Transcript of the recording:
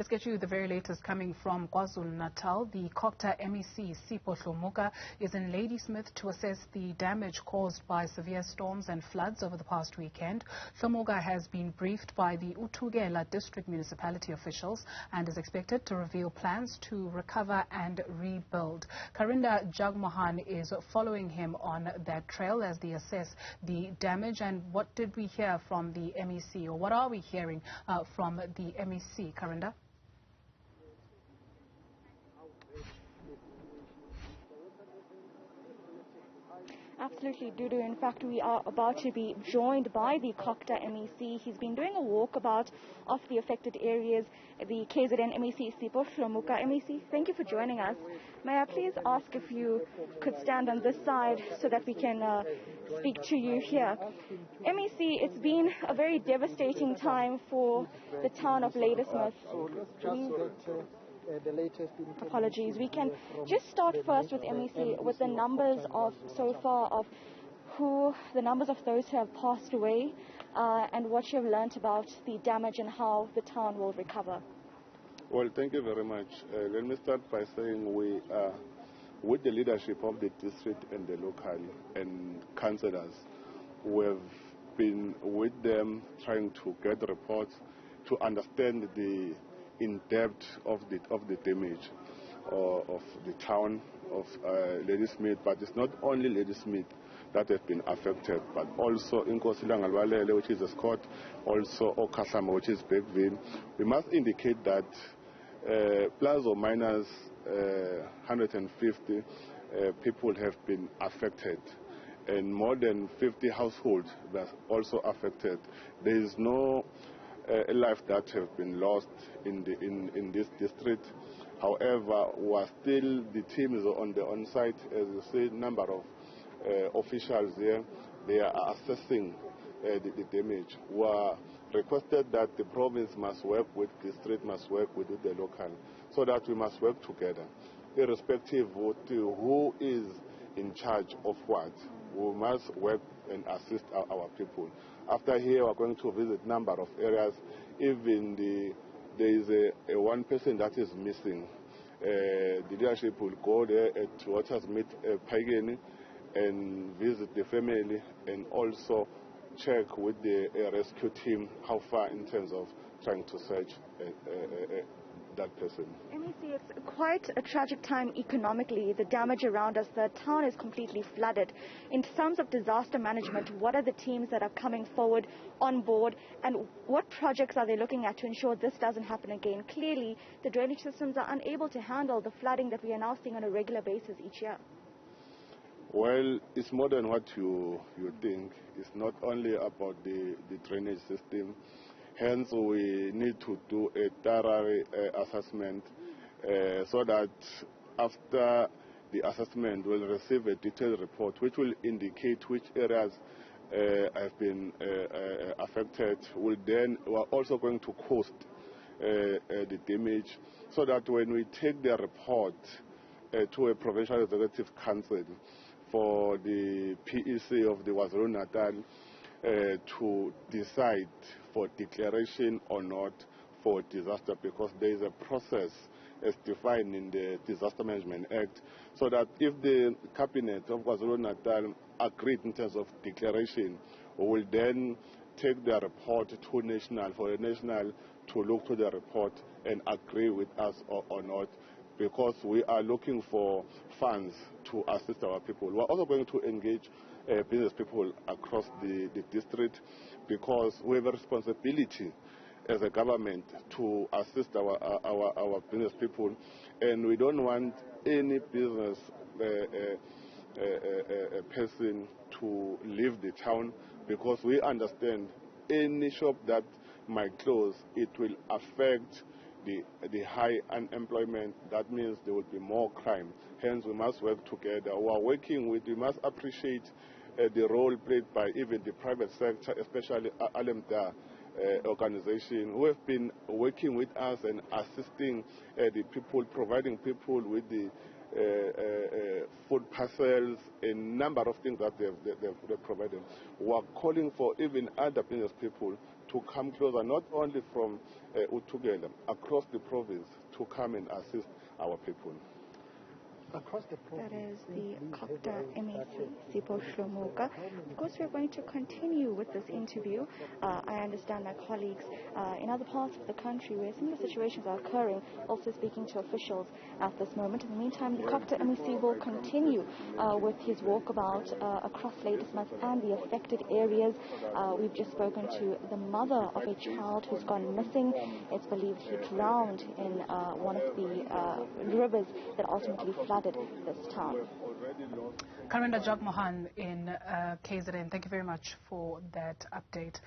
Let's get you the very latest coming from KwaZulu-Natal. The COGTA MEC, Sipho Hlomuka, is in Ladysmith to assess the damage caused by severe storms and floods over the past weekend. Hlomuka has been briefed by the Uthukela District Municipality officials and is expected to reveal plans to recover and rebuild. Karinda Jagmohan is following him on that trail as they assess the damage. And what did we hear from the MEC, or what are we hearing from the MEC, Karinda? Absolutely, Dudu. In fact, we are about to be joined by the COGTA MEC. He's been doing a walkabout of the affected areas. The KZN MEC, Sipho Hlomuka. MEC, thank you for joining us. May I please ask if you could stand on this side so that we can speak to you here. MEC, it's been a very devastating time for the town of Ladysmith. Apologies. We can just start first with MEC with the numbers of so far of the numbers of those who have passed away and what you have learnt about the damage and how the town will recover. Well, thank you very much. Let me start by saying we are with the leadership of the district and the local and councillors. We have been with them trying to get reports to understand the in-depth of the damage of the town of Ladysmith, but it's not only Ladysmith that have been affected, but also Inkosi Langalwalele, which is a Scott, also Okasama, which is Beckville. We must indicate that plus or minus 150 people have been affected, and more than 50 households that also affected. There is no life that have been lost in this district. However, the team is on the on-site, as you see, number of officials there. They are assessing the damage. We are requested that the province must work with district, must work with the local, so that we must work together, irrespective of who is in charge of what. We must work and assist our people. After here, we're going to visit a number of areas. Even there is a one person that is missing. The leadership will go there at Watersmith Pagani and visit the family and also check with the rescue team how far in terms of trying to search that person. MEC, it's quite a tragic time economically. The damage around us, the town is completely flooded. In terms of disaster management, what are the teams that are coming forward on board, and what projects are they looking at to ensure this doesn't happen again? Clearly, the drainage systems are unable to handle the flooding that we are now seeing on a regular basis each year. Well, it's more than what you think. It's not only about the drainage system. Hence, we need to do a thorough assessment so that after the assessment, we'll receive a detailed report which will indicate which areas have been affected. We're also going to cost the damage so that when we take the report to a provincial executive council for the PEC of the KwaZulu-Natal to decide for declaration or not for disaster, because there is a process as defined in the Disaster Management Act, so that if the cabinet of KwaZulu-Natal agreed in terms of declaration, we will then take the report to national, for the national to look to the report and agree with us or not, because we are looking for funds to assist our people. We're also going to engage business people across the district, because we have a responsibility as a government to assist our business people, and we don't want any business person to leave the town, because we understand any shop that might close, it will affect the high unemployment. That means there will be more crime. Hence, we must work together. We must appreciate the role played by even the private sector, especially Alemda organization, who have been working with us and assisting the people, providing people with the food parcels, a number of things that they've provided. We are calling for even other business people to come closer, not only from Uthukela, across the province, to come and assist our people. Across the province. That is the KOGTA MEC, Sipho Hlomuka. Of course, we're going to continue with this interview. I understand that colleagues in other parts of the country where similar situations are occurring, also speaking to officials at this moment. In the meantime, the KOGTA MEC will continue with his walkabout across Ladysmith and the affected areas. We've just spoken to the mother of a child who's gone missing. It's believed he drowned in one of the rivers that ultimately flooded this town. Karinda Jagmohan in KZN, thank you very much for that update.